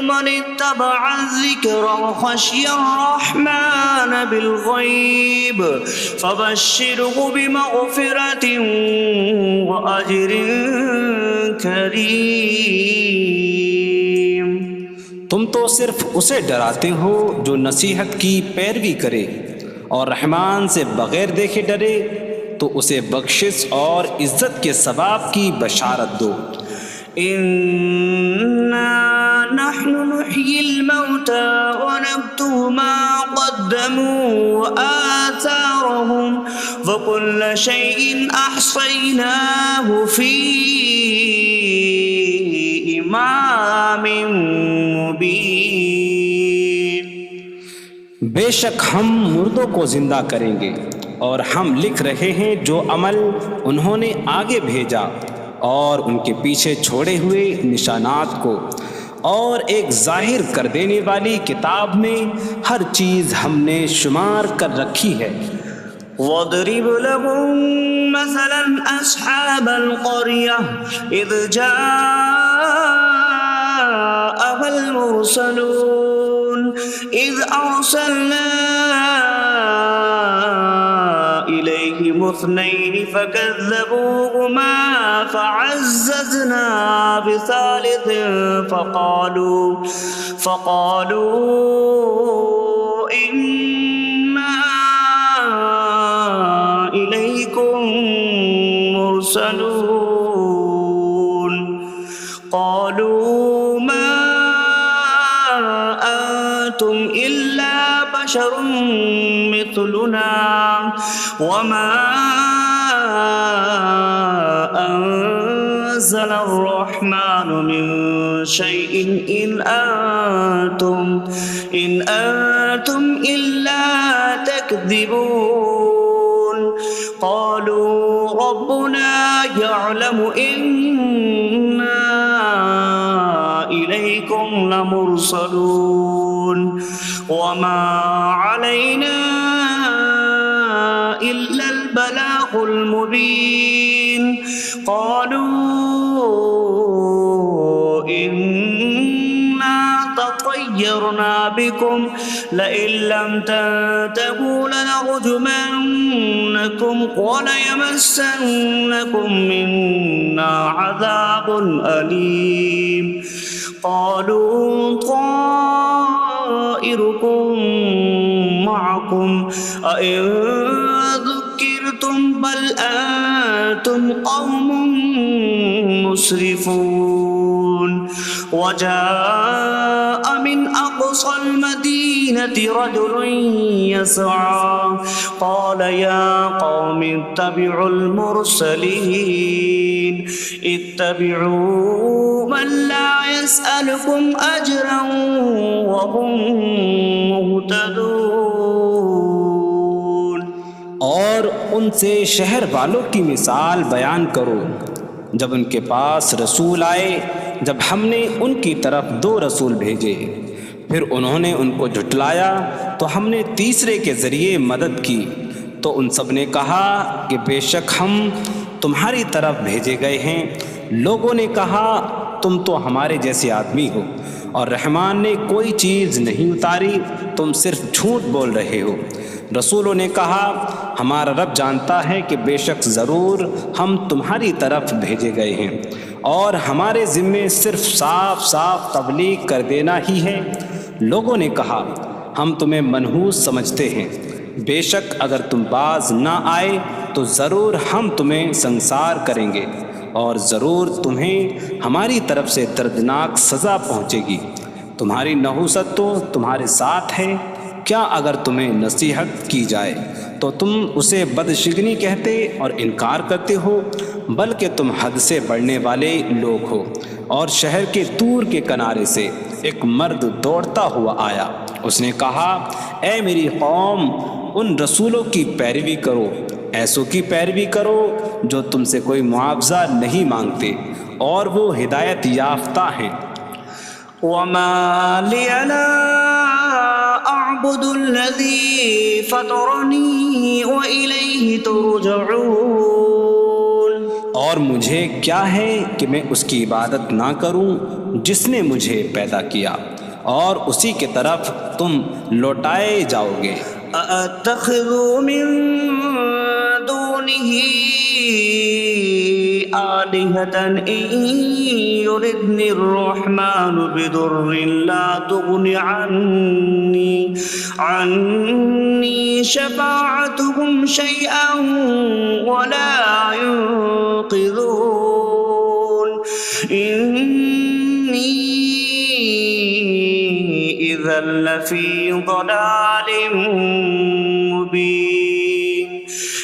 من اتبع الذكر وخشي الرحمن بالغيب فبشره بمغفرة وأجر كريم۔ تم تو صرف اسے ڈراتے ہو جو نصیحت کی پیروی کرے اور رحمان سے بغیر دیکھے ڈرے، تو اسے بخشش اور عزت کے ثواب کی بشارت دو۔ نحن نحيي الموتى ونكتب ما قدموا وآثارهم وكل شيء أحصيناه في إمام مبين۔ بے شک ہم مردوں کو زندہ کریں گے اور ہم لکھ رہے ہیں جو عمل انہوں نے آگے بھیجا اور ان کے پیچھے چھوڑے ہوئے نشانات کو، اور ایک ظاہر کر دینے والی کتاب میں ہر چیز ہم نے شمار کر رکھی ہے۔ وَاضْرِبْ لَهُم مَّثَلًا أَصْحَابَ الْقَرْيَةِ إِذْ جَاءَهَا الْمُرْسَلُونَ إِذْ أَرْسَلْنَا إِلَيْهِمْ عليهم اثنين فكذبوهما فعززنا بثالث فقالوا إنا إليكم مرسلون قالوا ما أنتم إلا بشر مثلنا وما أنزل الرحمن من شيء إن أنتم إلا تكذبون قالوا ربنا يعلم إنا إليكم لمرسلون وما علينا إلا البلاغ المبين قالوا إنا تطيرنا بكم لئن لم تنتهوا لنرجمنكم وليمسنكم منا عذاب أليم قالوا طائركم معكم أئن ذكرتم بل أنتم قوم مسرفون وجاء من أقصى المدينة رجل يسعى قال يا قوم اتبعوا المرسلين اتبعوا من لا يسألكم أجرا وهم مهتدون۔ اور ان سے شہر والوں کی مثال بیان کرو جب ان کے پاس رسول آئے، جب ہم نے ان کی طرف 2 رسول بھیجے، پھر انہوں نے ان کو جھٹلایا تو ہم نے تیسرے کے ذریعے مدد کی، تو ان سب نے کہا کہ بے شک ہم تمہاری طرف بھیجے گئے ہیں۔ لوگوں نے کہا تم تو ہمارے جیسے آدمی ہو اور رحمان نے کوئی چیز نہیں اتاری، تم صرف جھوٹ بول رہے ہو۔ رسولوں نے کہا ہمارا رب جانتا ہے کہ بے شک ضرور ہم تمہاری طرف بھیجے گئے ہیں اور ہمارے ذمے صرف صاف صاف تبلیغ کر دینا ہی ہے۔ لوگوں نے کہا ہم تمہیں منحوس سمجھتے ہیں، بے شک اگر تم باز نہ آئے تو ضرور ہم تمہیں سنسار کریں گے اور ضرور تمہیں ہماری طرف سے دردناک سزا پہنچے گی۔ تمہاری نحوست تو تمہارے ساتھ ہے، کیا اگر تمہیں نصیحت کی جائے تو تم اسے بدشگنی کہتے اور انکار کرتے ہو؟ بلکہ تم حد سے بڑھنے والے لوگ ہو۔ اور شہر کے دور کے کنارے سے ایک مرد دوڑتا ہوا آیا، اس نے کہا اے میری قوم، ان رسولوں کی پیروی کرو، ایسوں کی پیروی کرو جو تم سے کوئی معاوضہ نہیں مانگتے اور وہ ہدایت یافتہ ہیں۔ وما لي لا أعبد الذي فطرني وإليه ترجعون۔ اور مجھے کیا ہے کہ میں اس کی عبادت نہ کروں جس نے مجھے پیدا کیا اور اسی کی طرف تم لوٹائے جاؤ گے۔ أأتخذ من دونه آلهة إن يردني الرحمن بضر لا تغن عني شفاعتهم شيئا ولا ينقذون إني إذا لفي ضلال مبين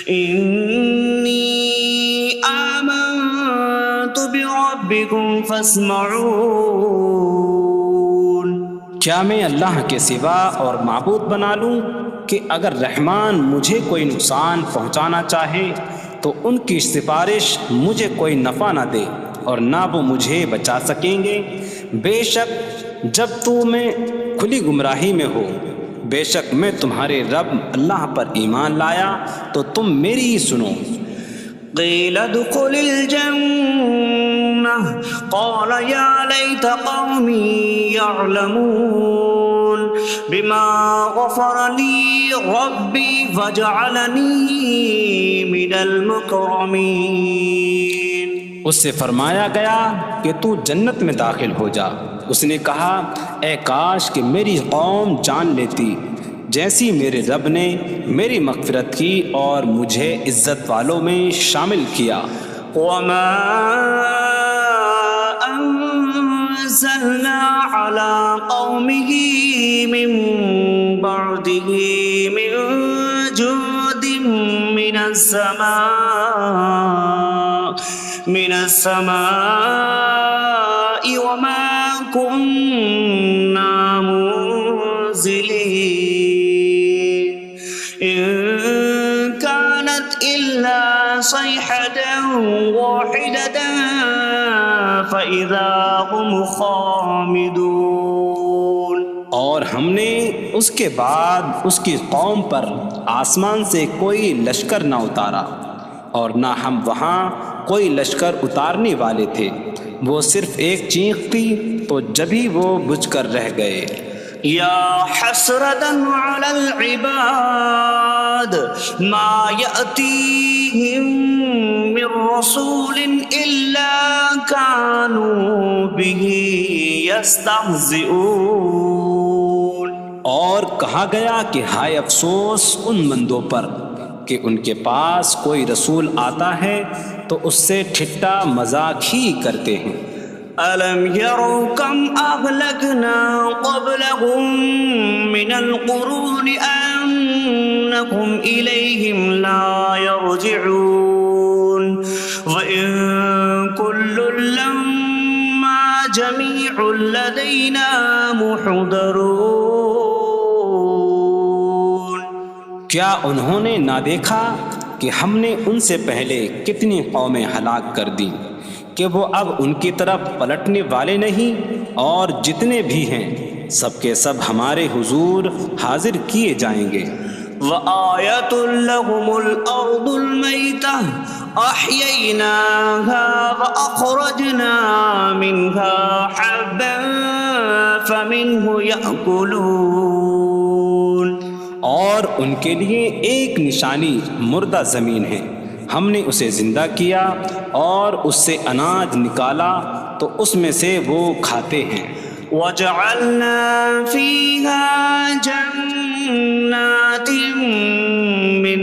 إني آمنت بربكم فاسمعون۔ کیا میں اللہ کے سوا اور معبود بنا لوں کہ اگر رحمان مجھے کوئی نقصان پہنچانا چاہے تو ان کی سفارش مجھے کوئی نفع نہ دے اور نہ وہ مجھے بچا سکیں گے؟ بے شک جب میں کھلی گمراہی میں ہو، بے شک میں تمہارے رب اللہ پر ایمان لایا تو تم میری ہی سنو۔ قیل ادخل الجنہ قال یا لیت قومی یعلمون۔ بما غفر لي ربي وجعلني من المكرمين. اس سے فرمایا گیا کہ تو جنت میں داخل ہو جا. اس نے کہا اے کاش کہ میری قوم جان لیتی جیسی میرے رب نے میری مغفرت کی اور مجھے عزت والوں میں شامل کیا. وما أنزلنا على قومه من بعده من جود من السماء وما كنا منزلين إن كانت إلا صيحة واحدة فإذا هم خامدون. اور ہم نے اس کے بعد اس کی قوم پر آسمان سے کوئی لشکر نہ اتارا اور نہ ہم وہاں کوئی لشکر اتارنے والے تھے. وہ صرف ایک چیخ تھی تو جبھی وہ بجھ کر رہ گئے. یا حسرة على العباد ما يأتيهم من رسول إلا كانوا به يستهزئون. اور کہا گیا کہ ہائے افسوس ان بندوں پر کہ ان کے پاس کوئی رسول آتا ہے تو اس سے ٹھٹا مذاق ہی کرتے ہیں. ألم يروا كم أهلكنا قبلهم من القرون أنكم إليهم لا يرجعون وإن كل لما جميع لدينا محضرون. کیا انہوں نے نہ دیکھا کہ ہم نے ان سے پہلے کتنی قومیں ہلاک کر دیں کہ وہ اب ان کی طرف پلٹنے والے نہیں، اور جتنے بھی ہیں سب کے سب ہمارے حضور حاضر کیے جائیں گے. وآية لهم الأرض الميتة أحييناها وأخرجنا منها حبا فمنه يأكلون. اور ان کے لیے ایک نشانی مردہ زمین ہے، ہم نے اسے زندہ کیا اور اس سے اناج نکالا تو اس میں سے وہ کھاتے ہیں. وجعلنا فيها جنات من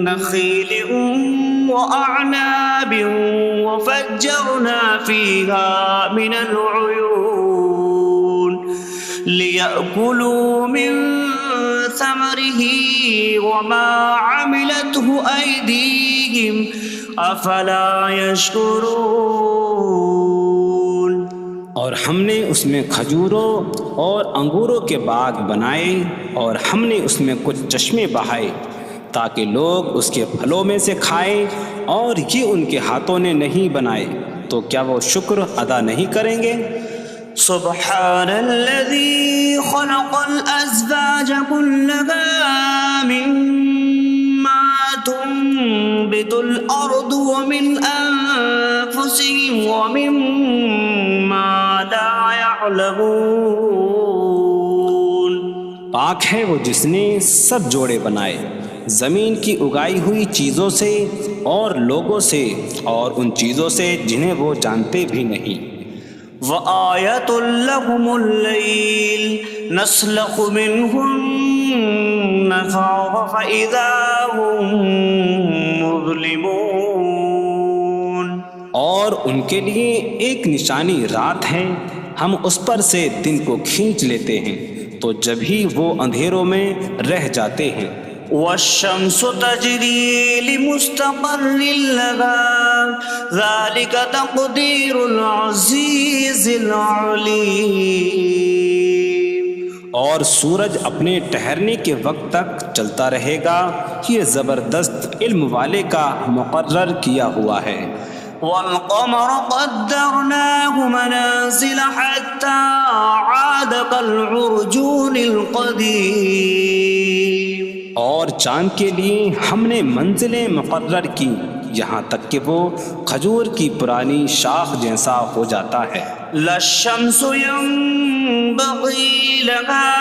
نخيل وأعناب وفجرنا فيها من العيون ليأكلوا من ثمره وما عملته أيديهم أفلا يشكرون. اور ہم نے اس میں کھجوروں اور انگوروں کے باغ بنائے اور ہم نے اس میں کچھ چشمے بہائے تاکہ لوگ اس کے پھلوں میں سے کھائیں، اور یہ ان کے ہاتھوں نے نہیں بنائے تو کیا وہ شکر ادا نہیں کریں گے؟ سبحان الذي خلق الأزواج كلها مما تنبت الأرض ومن أنفسهم ومما لا يعلمون. پاک ہے وہ جس نے سب جوڑے بنائے زمین کی اگائی ہوئی چیزوں سے اور لوگوں سے اور ان چیزوں سے جنہیں وہ جانتے بھی نہیں. وآية لهم الليل نسلخ منه النهار فإذا هم مظلمون. اور ان کے لیے ایک نشانی رات ہے، ہم اس پر سے دن کو کھینچ لیتے ہیں تو جب ہی وہ اندھیروں میں رہ جاتے ہیں. والشمس تجري لمستقر لها ذلك تقدير العزيز العليم. اور سورج اپنے ٹھہرنے کے وقت تک چلتا رہے گا، یہ زبردست علم والے کا مقرر کیا ہوا ہے. والقمر قدرناه منازل حتى عاد كالعرجون القديم. اور چاند کے لیے ہم نے منزلیں مقرر کی یہاں تک کہ وہ کھجور کی پرانی شاخ جیسا ہو جاتا ہے. لا الشمس ينبغي لها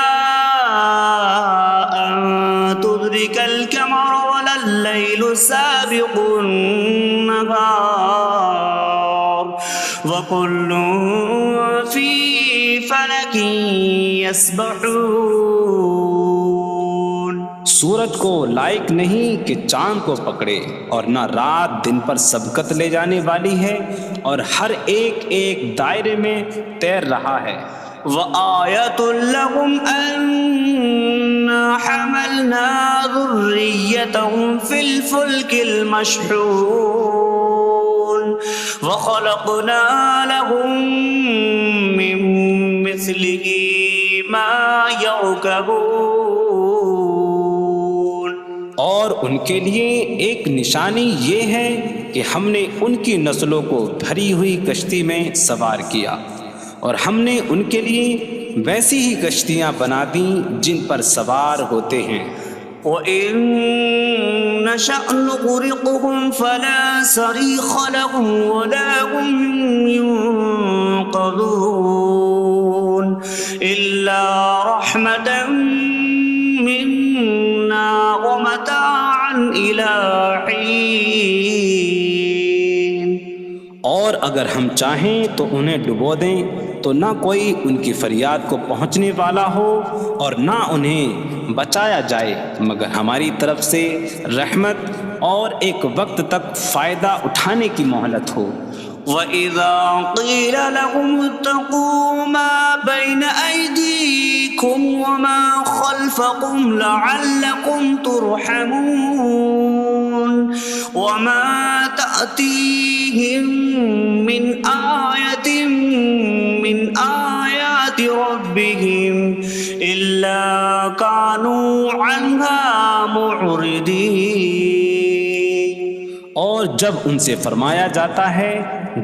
أن تدرك القمر ولا الليل سابق النهار وكل في فلك يسبحون۔ سورج کو لائق نہیں کہ چاند کو پکڑے، اور نہ رات دن پر سبقت لے جانے والی ہے، اور ہر ایک ایک دائرے میں تیر رہا ہے۔ وآية لهم أنا حملنا ذريتهم في الفلك المشحون وخلقنا لهم من مثله ما يركبون۔ اور ان کے لیے ایک نشانی یہ ہے کہ ہم نے ان کی نسلوں کو بھری ہوئی کشتی میں سوار کیا، اور ہم نے ان کے لیے ویسی ہی کشتیاں بنا دیں جن پر سوار ہوتے ہیں۔ وَإِن نَّشَأْ نُغْرِقْهُمْ فَلَا صَرِيخَ لَهُمْ وَلَا هُمْ يُنقَذُونَ إِلَّا رَحْمَةً مِّنَّا وَمَتَاعًا إِلَىٰ حِينٍ۔ اور اگر ہم چاہیں تو انہیں ڈبو دیں تو نہ کوئی ان کی فریاد کو پہنچنے والا ہو، اور نہ انہیں بچایا جائے مگر ہماری طرف سے رحمت اور ایک وقت تک فائدہ اٹھانے کی مہلت ہو۔ وَإِذَا قِيلَ لَهُمُ اتَّقُوا مَا بَيْنَ أَيْدِيكُمْ وَمَا خَلْفَكُمْ لَعَلَّكُمْ تُرْحَمُونَ وَمَا تَأْتِيهِم مِّنْ آيَةٍ مِّنْ آيَاتِ رَبِّهِمْ إِلَّا كَانُوا عَنْهَا مُعْرِضِينَ۔ اور جب ان سے فرمایا جاتا ہے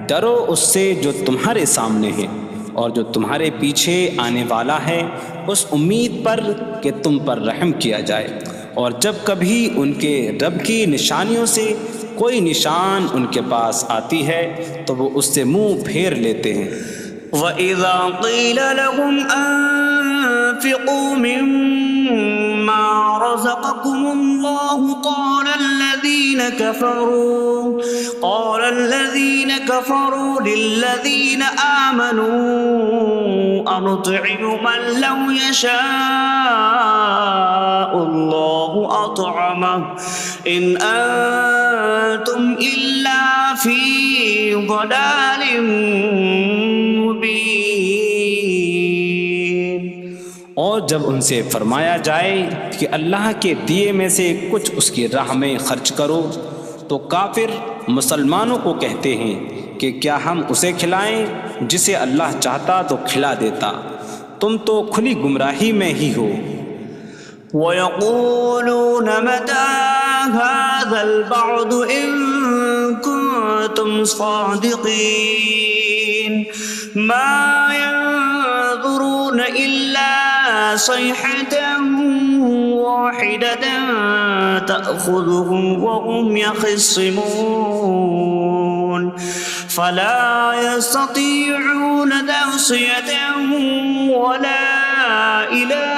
ڈرو اس سے جو تمہارے سامنے ہے اور جو تمہارے پیچھے آنے والا ہے، اس امید پر کہ تم پر رحم کیا جائے، اور جب کبھی ان کے رب کی نشانیوں سے کوئی نشان ان کے پاس آتی ہے تو وہ اس سے منہ پھیر لیتے ہیں۔ وَإِذَا قِيلَ لَهُمْ أَنفِقُوا مِمَّا رَزَقَكُمُ اللَّهُ قَالَ الَّذِينَ كَفَرُوا لِلَّذِينَ آمَنُوا أَنُطْعِمُ مَن لَّوْ يَشَاءُ اللَّهُ أَطْعَمَهُ إِنْ أَنتُمْ إِلَّا فِي ضَلَالٍ مبین۔ اور جب ان سے فرمایا جائے کہ اللہ کے دیے میں سے کچھ اس کی راہ میں خرچ کرو تو کافر مسلمانوں کو کہتے ہیں کہ کیا ہم اسے کھلائیں جسے اللہ چاہتا تو کھلا دیتا، تم تو کھلی گمراہی میں ہی ہو۔ وَيَقُولُونَ مَتَىٰ هَٰذَا الْوَعْدُ إِن كُنتُمْ صَادِقِينَ مَا يَنظُرُونَ إِلَّا صَيْحَةً وَاحِدَةً تَأْخُذُهُمْ وَهُمْ يَخِصِّمُونَ فَلَا يَسْتَطِيعُونَ تَوْصِيَةً وَلَا إِلَىٰ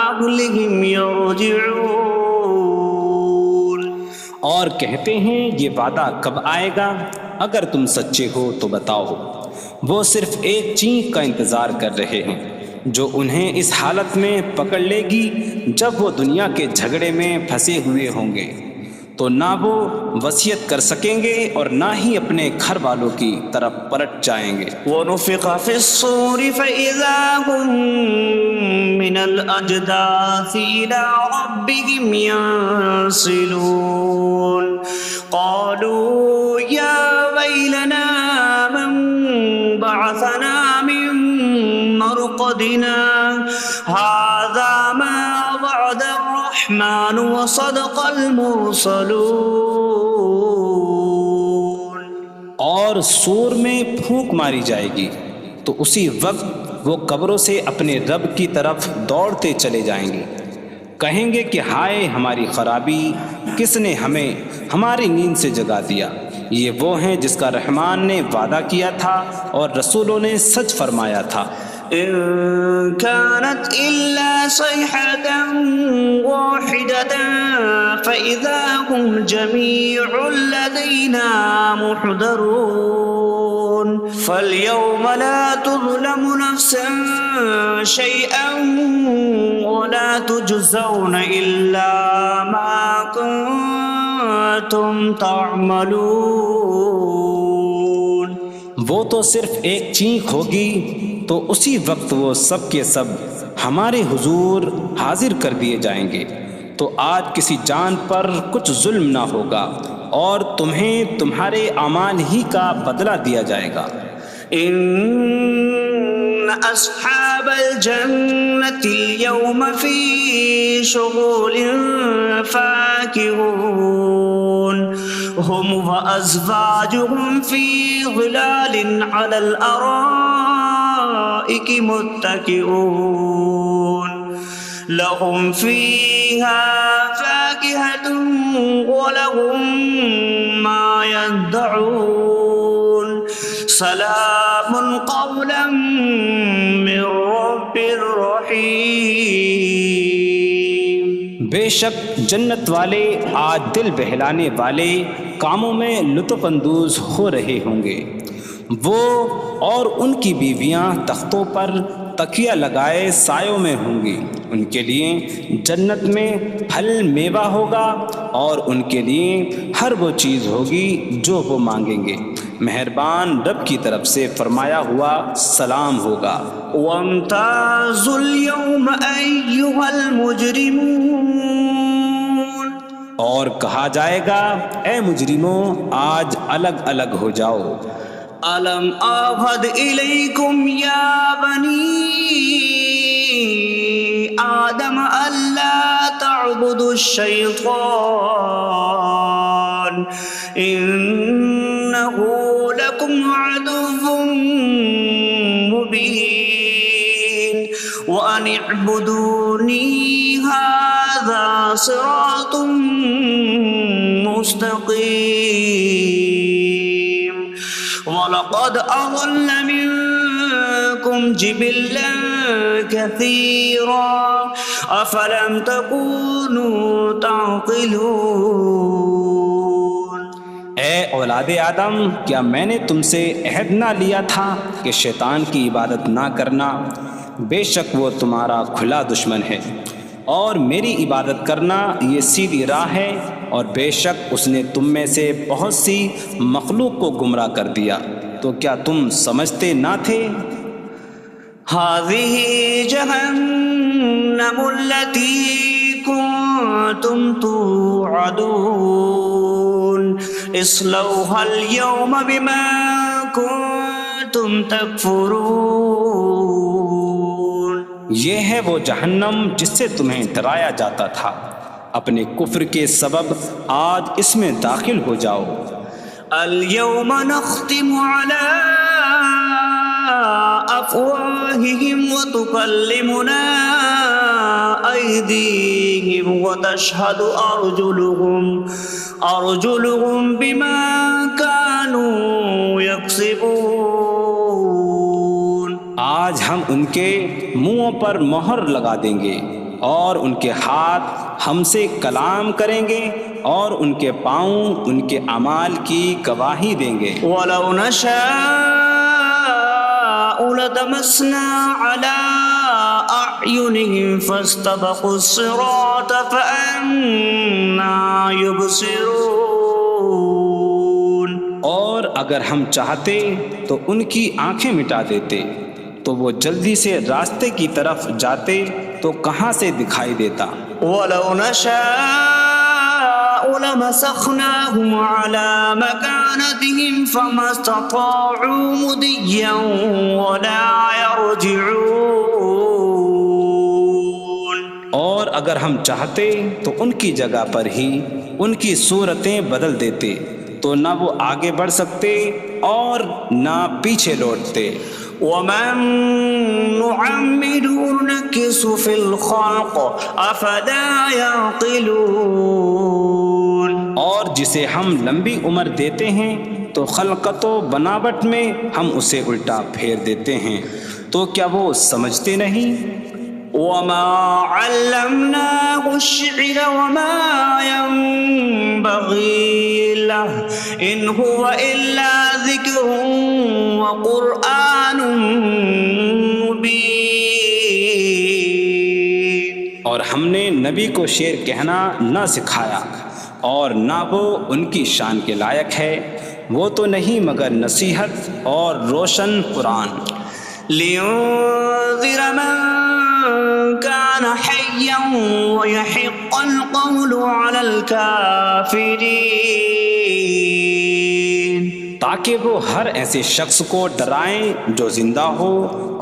أَهْلِهِمْ يَرْجِعُونَ۔ اور کہتے ہیں یہ وعدہ کب آئے گا؟ اگر تم سچے ہو تو بتاؤ۔ وہ صرف ایک چینک کا انتظار کر رہے ہیں جو انہیں اس حالت میں پکڑ لے گی جب وہ دنیا کے جھگڑے میں پھنسے ہوئے ہوں گے، تو نہ وہ وصیت کر سکیں گے اور نہ ہی اپنے گھر والوں کی طرف پلٹ جائیں گے۔ وَنُفِخَ فِي الصُّورِ فَإِذَا هُم مِّنَ الْأَجْدَاثِ إِلَىٰ رَبِّهِمْ يَنسِلُونَ قَالُوا يَا وَيْلَنَا مَن بَعَثَنَا مِن مَّرْقَدِنَا هَٰذَا مَا وَعَدَ الرَّحْمَٰنُ وَصَدَقَ الْمُرْسَلُونَ۔ اور سور میں پھونک ماری جائے گی تو اسی وقت وہ قبروں سے اپنے رب کی طرف دوڑتے چلے جائیں گے، کہیں گے کہ ہائے ہماری خرابی، کس نے ہمیں ہماری نیند سے جگا دیا۔ یہ وہ ہیں جس کا رحمان نے وعدہ کیا تھا اور رسولوں نے سچ فرمایا تھا۔ إن كانت إلا صيحة واحدة فإذا هم جميع لدينا محضرون فاليوم لا تظلم نفس شيئا ولا تجزون إلا ما كنتم تعملون. وہ تو صرف ایک چینخ ہوگی تو اسی وقت وہ سب کے سب ہمارے حضور حاضر کر دیے جائیں گے. تو آج کسی جان پر کچھ ظلم نہ ہوگا اور تمہیں تمہارے اعمال ہی کا بدلہ دیا جائے گا. إن أصحاب الجنة اليوم في شغل فاكهون هم وأزواجهم في ظلال على الأرائك متكئون لهم فيها فاكهة ولهم ما يدعون سلام قولا من رب رحیم. بے شک جنت والے آج دل بہلانے والے کاموں میں لطف اندوز ہو رہے ہوں گے. وہ اور ان کی بیویاں تختوں پر تکیہ لگائے سایوں میں ہوں گی. ان کے لیے جنت میں پھل میوہ ہوگا اور ان کے لیے ہر وہ چیز ہوگی جو وہ مانگیں گے. مہربان رب کی طرف سے فرمایا ہوا سلام ہوگا. وامتازوا اليوم أيها المجرمون اور کہا جائے گا اے مجرموں آج الگ الگ ہو جاؤ. ألم أعهد إليكم يا بني آدم ألا تعبدوا الشيطان إنه لكم عدو مبين وأن اعبدوني هذا صراط مستقيم. وَلَقَدْ أَضَلَّ مِنكُمْ جِبِلًّا كَثِيرًا أَفَلَمْ تَكُونُوا تَعْقِلُونَ. اے اولاد آدم کیا میں نے تم سے عہد نہ لیا تھا کہ شیطان کی عبادت نہ کرنا؟ بے شک وہ تمہارا کھلا دشمن ہے اور میری عبادت کرنا یہ سیدھی راہ ہے اور بے شک اس نے تم میں سے بہت سی مخلوق کو گمراہ کر دیا. تو کیا تم سمجھتے نہ تھے؟ هذه جهنم التي كنتم توعدون اصلوها اليوم بما كنتم تكفرون. یہ ہے وہ جہنم جس سے تمہیں ڈرایا جاتا تھا. اپنے کفر کے سبب آج اس میں داخل ہو جاؤ. اليوم نختم على أفواههم وتكلمنا أيديهم وتشهد أرجلهم بما كانوا يكسبون. آج ہم ان کے منہوں پر مہر لگا دیں گے اور ان کے ہاتھ ہم سے کلام کریں گے اور ان کے پاؤں ان کے اعمال کی گواہی دیں گے. وَلَوْ نَشَاءُ لَطَمَسْنَا عَلَىٰ أَعْيُنِهِمْ فَاسْتَبَقُوا الصِّرَاطَ فَأَنَّىٰ يُبْصِرُونَ. اور اگر ہم چاہتے تو ان کی آنکھیں مٹا دیتے تو وہ جلدی سے راستے کی طرف جاتے تو کہاں سے دکھائی دیتا. وَلَوْ نَشَاءُ لَمَسَخْنَاهُمْ عَلَىٰ مَكَانَتِهِمْ فَمَا اسْتَطَاعُوا مُضِيًّا وَلَا يَرْجِعُونَ. اور اگر ہم چاہتے تو ان کی جگہ پر ہی ان کی صورتیں بدل دیتے تو نہ وہ آگے بڑھ سکتے اور نہ پیچھے لوٹتے. وَمَن نُعَمِّرْهُ نُنَكِّسْهُ فِي الْخَلْقِ أَفَلَا يَعْقِلُونَ. اور جسے ہم لمبی عمر دیتے ہیں تو خلقت و بناوٹ میں ہم اسے الٹا پھیر دیتے ہیں. تو کیا وہ سمجھتے نہیں؟ وما علمناه الشعر وما ينبغي له إن هو إلا ذكر وقرآن مبين. اور ہم نے نبی کو شعر کہنا نہ سکھایا اور نہ وہ ان کی شان کے لائق ہے، وہ تو نہیں مگر نصیحت اور روشن قرآن. لينذر من كان حيا ويحق القول على الكافرين. تاکہ وہ ہر ایسے شخص کو ڈرائیں جو زندہ ہو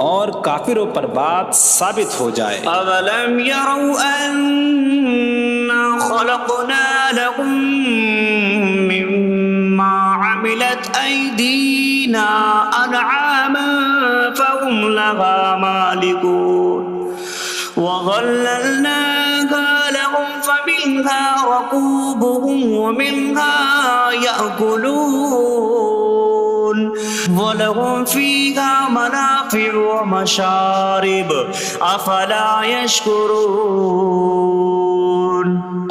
اور کافروں پر بات ثابت ہو جائے. أولم يروا أنا خلقنا لهم مما عملت أيدينا أنعاما فهم لها مالكون وظللناها لهم فمنها ركوبهم ومنها يأكلون ولهم فيها منافع ومشارب أفلا يشكرون.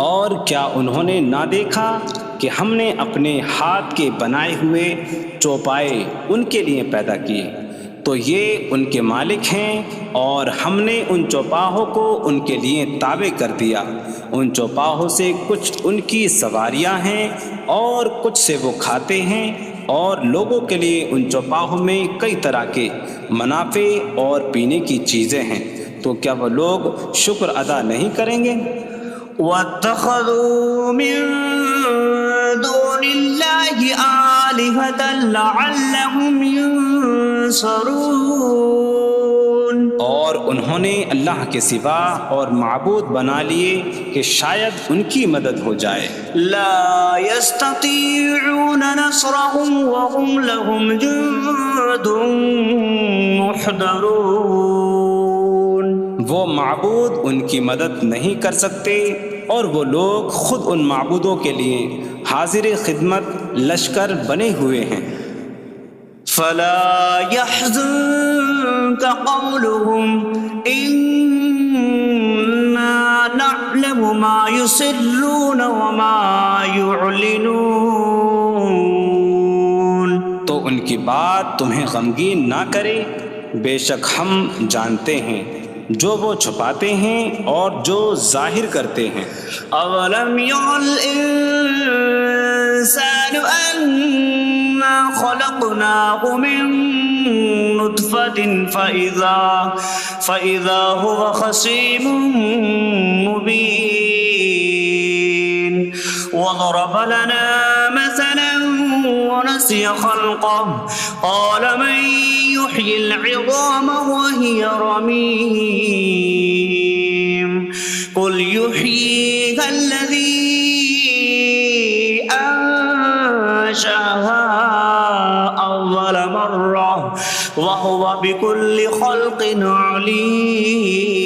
اور کیا انہوں نے نہ دیکھا کہ ہم نے اپنے ہاتھ کے بنائے ہوئے چوپائے ان کے لیے پیدا کیے، تو یہ ان کے مالک ہیں، اور ہم نے ان چوپاہوں کو ان کے لیے تابع کر دیا. ان چوپاہوں سے کچھ ان کی سواریاں ہیں اور کچھ سے وہ کھاتے ہیں، اور لوگوں کے لیے ان چوپاہوں میں کئی طرح کے منافع اور پینے کی چیزیں ہیں. تو کیا وہ لوگ شکر ادا نہیں کریں گے؟ واتخذوا من دون الله آلهة لعلهم ينصرون. اور انہوں نے اللہ کے سوا اور معبود بنا لیے کہ شاید ان کی مدد ہو جائے. لا يستطيعون نصرهم وهم لهم جند محضرون. وہ معبود ان کی مدد نہیں کر سکتے، اور وہ لوگ خود ان معبودوں کے لیے حاضر خدمت لشکر بنے ہوئے ہیں. فلا يحزنك قولهم إنا نعلم ما يسرون وما يعلنون. تو ان کی بات تمہیں غمگین نہ کرے، بے شک ہم جانتے ہیں جو وہ چھپاتے ہیں اور جو ظاہر کرتے ہیں. اولم ير الانسان انا خلقناه من نطفة فإذا هو خصيم مبين. وضرب لنا مثلا ونسي خلقه قال من يحيي العظام وهي رميم قل يحييها الذي أنشأها أول مرة وهو بكل خلق عليم.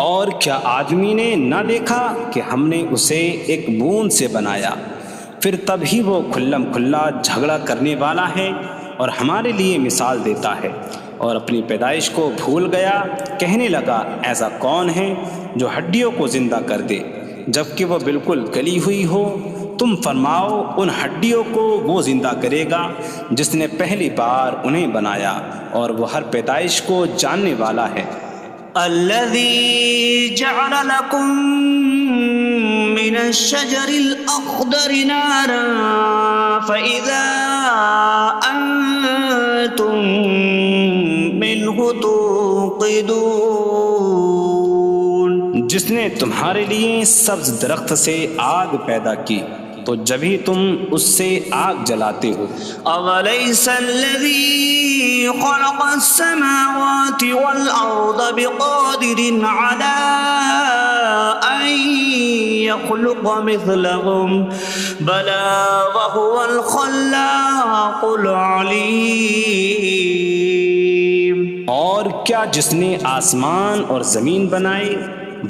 اور کیا آدمی نے نہ دیکھا کہ ہم نے اسے ایک بوند سے بنایا، پھر تب ہی وہ کھلم کھلا جھگڑا کرنے والا ہے اور ہمارے لیے مثال دیتا ہے. اور اپنی پیدائش کو بھول گیا، کہنے لگا ایسا کون ہے جو ہڈیوں کو زندہ کر دے جبکہ وہ بالکل گلی ہوئی ہو. تم فرماؤ ان ہڈیوں کو وہ زندہ کرے گا جس نے پہلی بار انہیں بنایا، اور وہ ہر پیدائش کو جاننے والا ہے. الذي جعل لكم من الشجر الأخضر نارا فإذا أنتم منه توقدون. جس نے تمہارے لیے سبز درخت سے آگ پیدا کی تو جبھی تم اس سے آگ جلاتے ہو. أوليس الذي خلق السماوات والأرض بقادر على أن يخلق مثلهم بلى وهو الخلاق العليم. اور کیا جس نے آسمان اور زمین بنائے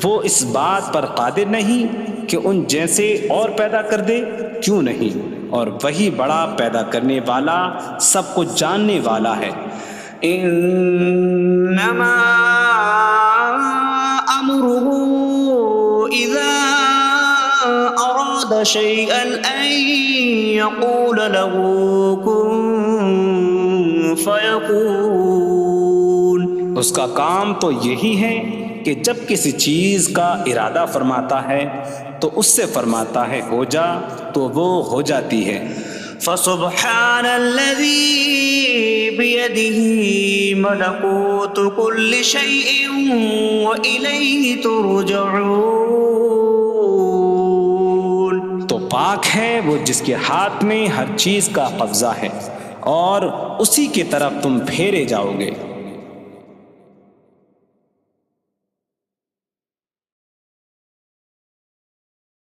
وہ اس بات پر قادر نہیں کہ ان جیسے اور پیدا کر دے؟ کیوں نہیں، اور وہی بڑا پیدا کرنے والا سب کو جاننے والا ہے. إنما أمره إذا أراد شيئا أن يقول له كن فيكون. اس کا کام تو یہی ہے کہ جب کسی چیز کا ارادہ فرماتا ہے تو اس سے فرماتا ہے ہو جا تو وہ ہو جاتی ہے. فسبحان الذي بيده ملكوت كل شيء وإليه ترجعون. تو پاک ہے وہ جس کے ہاتھ میں ہر چیز کا قبضہ ہے اور اسی کی طرف تم پھیرے جاؤ گے.